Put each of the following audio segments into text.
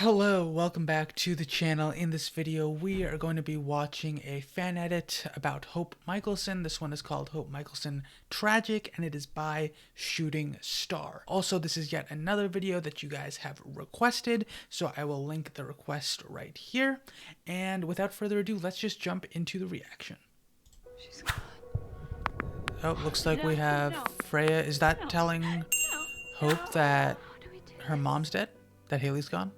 Hello, welcome back to the channel. In this video, we are going to be watching a fan edit about Hope Mikaelson. This one is called Hope Mikaelson Tragic, and it is by Shooting Star. Also, this is yet another video that you guys have requested, so I will link the request right here. And without further ado, let's just jump into the reaction. She's gone. Oh, looks like we have Freya. Is that telling Hope that her mom's dead? That Haley's gone?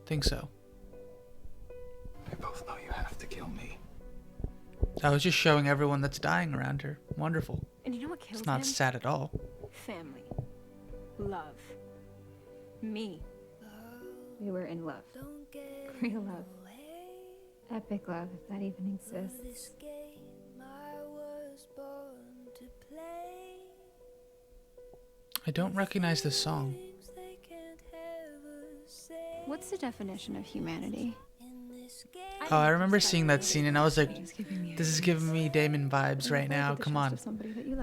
Think so. I both know you have to kill me. I was just showing everyone that's dying around her. Wonderful. And you know what kills It's not him? sad at all. Family. Love. Me. We were in love. Real love. Epic love, if that even exists. I don't recognize this song. What's the definition of humanity? Oh, I remember seeing that scene and I was like, this is giving me Damon vibes right now. Come on.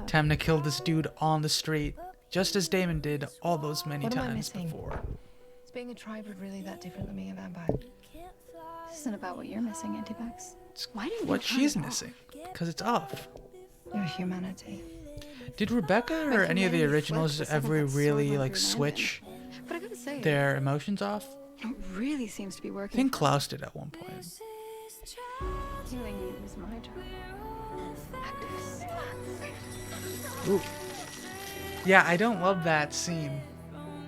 Time to kill this dude on the street. Just as Damon did all those many times before. Is being a tribrid really that different than being a vampire? This isn't about what you're missing, Antivex. Why didn't What you she's missing. Because it's off. Your humanity. Did Rebecca or any of the originals ever really like switch But I gotta say, their emotions off? it really seems to be I working. think Klaus did at one point. Healing you is my job. Active. Ooh. Yeah, I don't love that scene.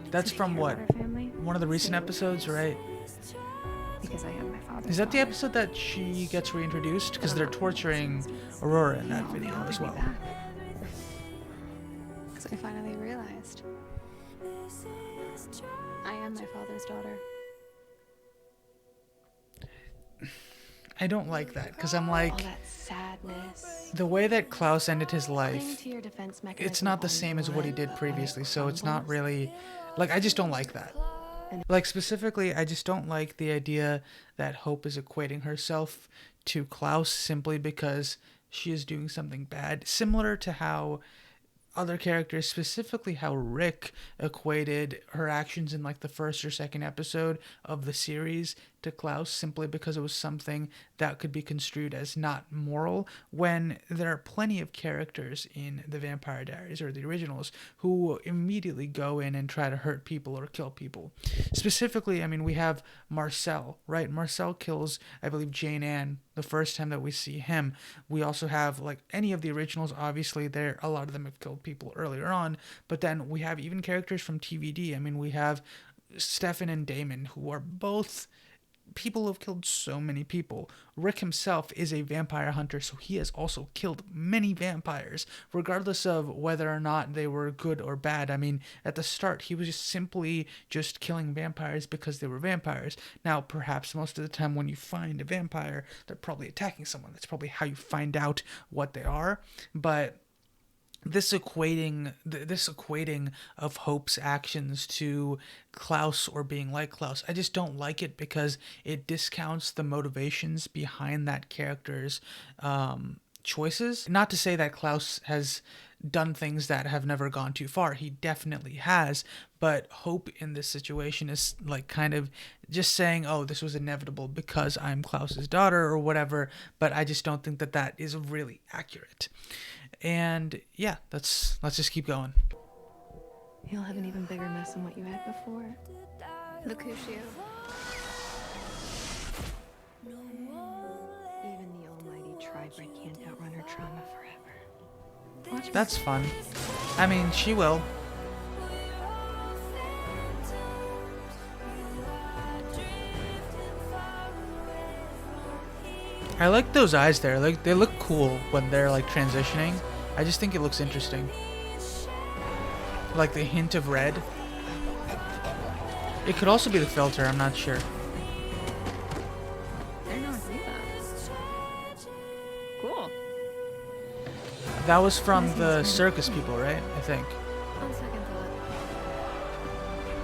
That's Did you from hear what? about our family? One of the recent episodes, right? Because I am my father's Is that the daughter. episode that she gets reintroduced? Because they're torturing Aurora in that video as well. Because I finally realized I am my father's daughter. I don't like that because I'm All like, that sadness. the way that Klaus ended his Playing life, to your defense mechanism it's not the on same as what he did previously, so it's not crumbles. really, like, I just don't like that. Like, specifically, I just don't like the idea that Hope is equating herself to Klaus simply because she is doing something bad, similar to how other characters, specifically how Rick equated her actions in like the first or second episode of the series to Klaus simply because it was something that could be construed as not moral, when there are plenty of characters in the Vampire Diaries or the originals who immediately go in and try to hurt people or kill people. Specifically, I mean, we have Marcel, right? Marcel kills, I believe, Jane Ann the first time that we see him. We also have, like, any of the originals, obviously, there a lot of them have killed people earlier on, but then we have even characters from TVD. I mean, we have Stefan and Damon, who are both people who have killed so many people. Rick himself is a vampire hunter, so he has also killed many vampires, regardless of whether or not they were good or bad. I mean, at the start, he was just simply just killing vampires because they were vampires. Now, perhaps most of the time when you find a vampire, they're probably attacking someone. That's probably how you find out what they are. But this equating of Hope's actions to Klaus or being like Klaus, I just don't like it because it discounts the motivations behind that character's choices. Not to say that Klaus has done things that have never gone too far. He definitely has, but Hope in this situation is like kind of just saying, oh, this was inevitable because I'm Klaus's daughter or whatever, but I just don't think that that is really accurate. And yeah, let's just keep going. You'll have an even bigger mess than what you had before. Lucutio. Even the almighty tribrid can't outrun her trauma forever. Watch That's fun. I mean, she will. I like those eyes there. Like, they look cool when they're like transitioning. I just think it looks interesting. Like the hint of red. It could also be the filter, I'm not sure. They're not Ziva. Cool. That was from the circus people, right? I think. On second thought,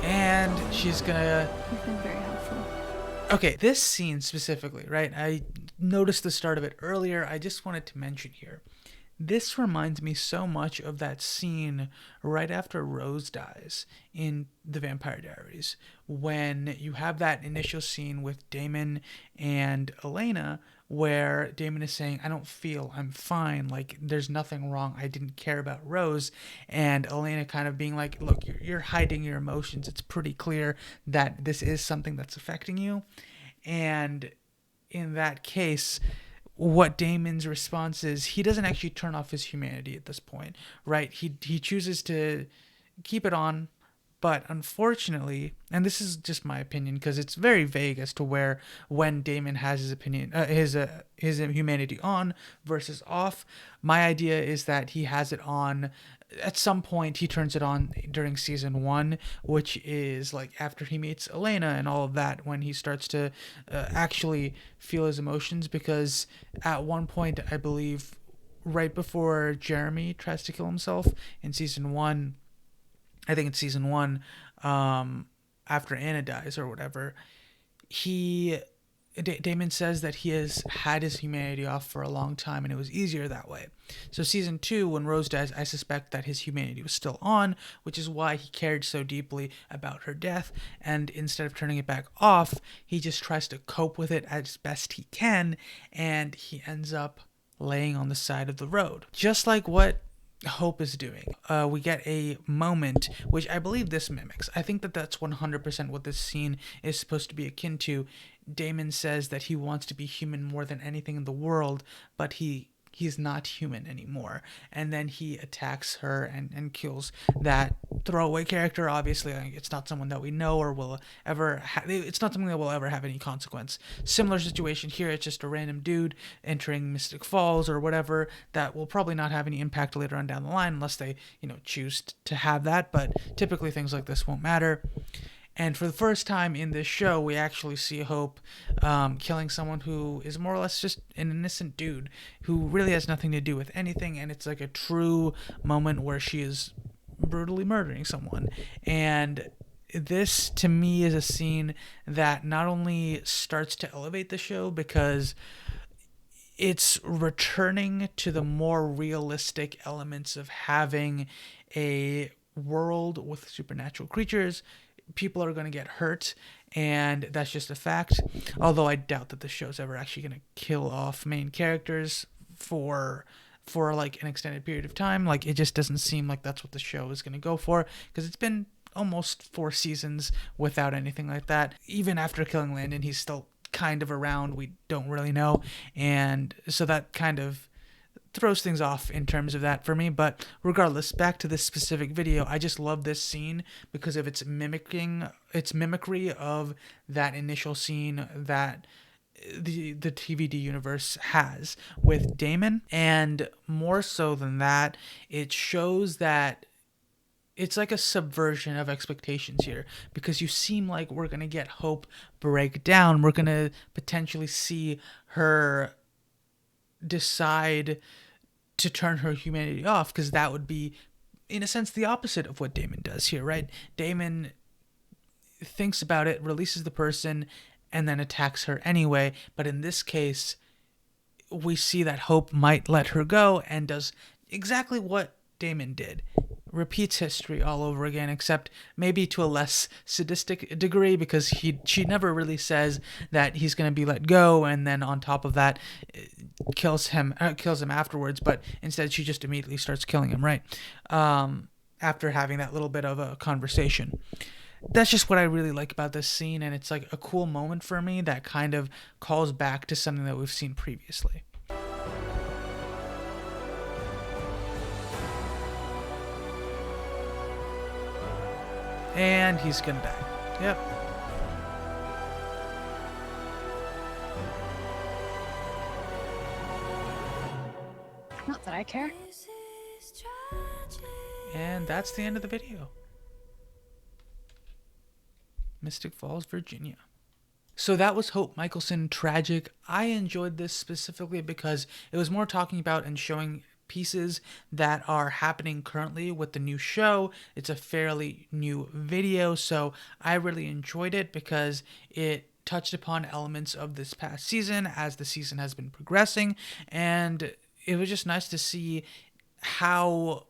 And she's gonna... you've been very helpful. Okay, this scene specifically, right? I noticed the start of it earlier. I just wanted to mention here. This reminds me so much of that scene right after Rose dies in The Vampire Diaries, when you have that initial scene with Damon and Elena, where Damon is saying, I don't feel, I'm fine, like, there's nothing wrong, I didn't care about Rose, and Elena kind of being like, look, you're hiding your emotions, it's pretty clear that this is something that's affecting you. And in that case, what Damon's response is, he doesn't actually turn off his humanity at this point, right? He chooses to keep it on, but unfortunately, and this is just my opinion because it's very vague as to when Damon has his opinion, his humanity on versus off. My idea is that he has it on. At some point, he turns it on during season 1, which is like after he meets Elena and all of that, when he starts to actually feel his emotions. Because at one point, I believe, right before Jeremy tries to kill himself in season 1, I think it's season 1, after Anna dies or whatever, Damon says that he has had his humanity off for a long time and it was easier that way. So season 2, when Rose dies, I suspect that his humanity was still on, which is why he cared so deeply about her death, and instead of turning it back off, he just tries to cope with it as best he can, and he ends up laying on the side of the road. Just like what Hope is doing. We get a moment, which I believe this mimics. I think that that's 100% what this scene is supposed to be akin to. Damon says that he wants to be human more than anything in the world, but he's not human anymore. And then he attacks her and kills that throwaway character. Obviously, it's not someone that we know or will ever it's not something that will ever have any consequence. Similar situation here. It's just a random dude entering Mystic Falls or whatever that will probably not have any impact later on down the line unless they, choose to have that. But typically things like this won't matter. And for the first time in this show, we actually see Hope killing someone who is more or less just an innocent dude who really has nothing to do with anything. And it's like a true moment where she is brutally murdering someone. And this, to me, is a scene that not only starts to elevate the show because it's returning to the more realistic elements of having a world with supernatural creatures. People are going to get hurt, and that's just a fact. Although I doubt that the show's ever actually going to kill off main characters for like an extended period of time. Like, it just doesn't seem like that's what the show is going to go for, because it's been almost 4 seasons without anything like that. Even after killing Landon, he's still kind of around. We don't really know, and so that kind of throws things off in terms of that for me. But regardless, back to this specific video, I just love this scene because of its mimicry of that initial scene that the TVD universe has with Damon. And more so than that, it shows that it's like a subversion of expectations here, because you seem like we're going to get Hope break down. We're going to potentially see her decide to turn her humanity off, because that would be, in a sense, the opposite of what Damon does here, right? Damon thinks about it, releases the person, and then attacks her anyway. But in this case, we see that Hope might let her go and does exactly what Damon did. Repeats history all over again, except maybe to a less sadistic degree, because she never really says that he's going to be let go and then on top of that kills him afterwards, but instead she just immediately starts killing him, right? After having that little bit of a conversation. That's just what I really like about this scene, and it's like a cool moment for me that kind of calls back to something that we've seen previously. And he's gonna die. Yep. Not that I care. And that's the end of the video. Mystic Falls, Virginia. So that was Hope Mikaelson, Tragic. I enjoyed this specifically because it was more talking about and showing pieces that are happening currently with the new show. It's a fairly new video, so I really enjoyed it because it touched upon elements of this past season as the season has been progressing, and it was just nice to see how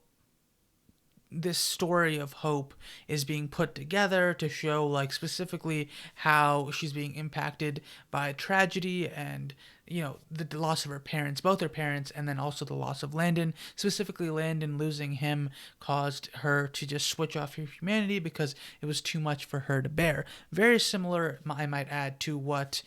this story of hope is being put together to show, like, specifically how she's being impacted by tragedy and, you know, the loss of her parents, both her parents, and then also the loss of Landon. Specifically, Landon losing him caused her to just switch off her humanity because it was too much for her to bear. Very similar, I might add, to what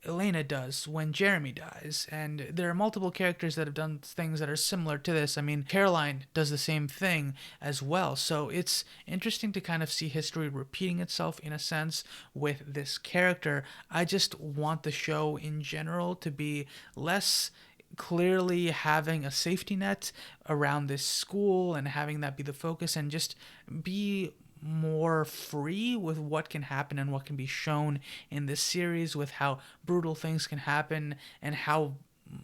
Elena does when Jeremy dies. And there are multiple characters that have done things that are similar to this. I mean, Caroline does the same thing as well. So it's interesting to kind of see history repeating itself in a sense with this character. I just want the show in general to be less clearly having a safety net around this school and having that be the focus, and just be more free with what can happen and what can be shown in this series, with how brutal things can happen and how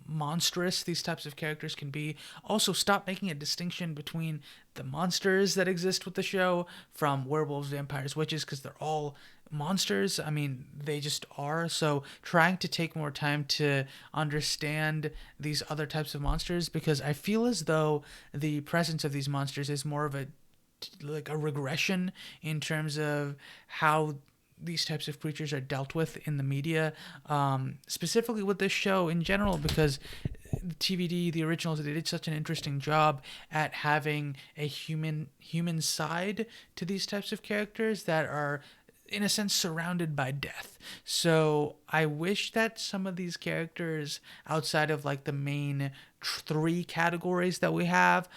monstrous these types of characters can be. Also, stop making a distinction between the monsters that exist with the show from werewolves, vampires, witches, because they're all monsters. I mean, they just are. So trying to take more time to understand these other types of monsters, because I feel as though the presence of these monsters is more of a regression in terms of how these types of creatures are dealt with in the media, specifically with this show in general, because the TVD, the originals, they did such an interesting job at having a human side to these types of characters that are, in a sense, surrounded by death. So I wish that some of these characters, outside of like the main three categories that we have,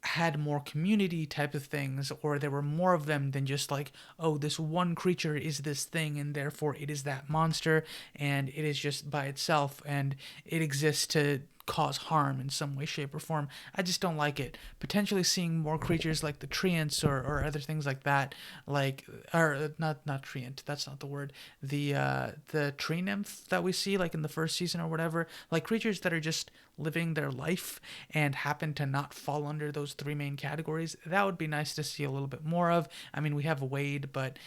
had more community type of things, or there were more of them than just like, oh, this one creature is this thing and therefore it is that monster and it is just by itself and it exists to cause harm in some way, shape, or form. I just don't like it. Potentially seeing more creatures like the treants or other things like that, like, or not treant, that's not the word. The tree nymph that we see like in the first season or whatever, like creatures that are just living their life and happen to not fall under those three main categories. That would be nice to see a little bit more of. I mean, we have Wade, but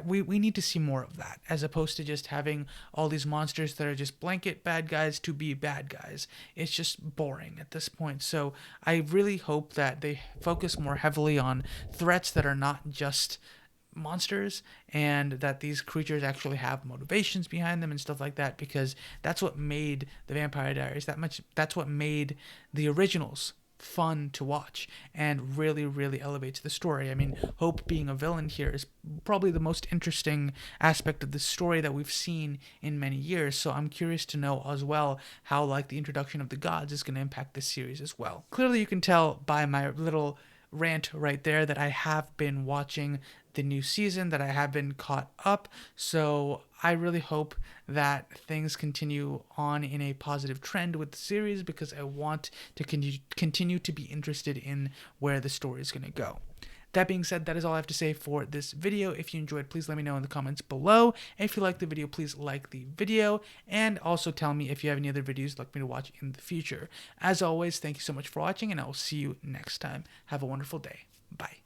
we need to see more of that, as opposed to just having all these monsters that are just blanket bad guys to be bad guys. It's just boring at this point. So I really hope that they focus more heavily on threats that are not just monsters, and that these creatures actually have motivations behind them and stuff like that, because that's what made the Vampire Diaries that's what made the originals fun to watch and really, really elevates the story. I mean, Hope being a villain here is probably the most interesting aspect of the story that we've seen in many years. So I'm curious to know as well how, like, the introduction of the gods is going to impact this series as well. Clearly you can tell by my little rant right there that I have been watching the new season, that I have been caught up. So I really hope that things continue on in a positive trend with the series, because I want to continue to be interested in where the story is going to go. That being said, that is all I have to say for this video. If you enjoyed, please let me know in the comments below. If you liked the video, please like the video, and also tell me if you have any other videos you'd like me to watch in the future. As always, thank you so much for watching, and I will see you next time. Have a wonderful day. Bye.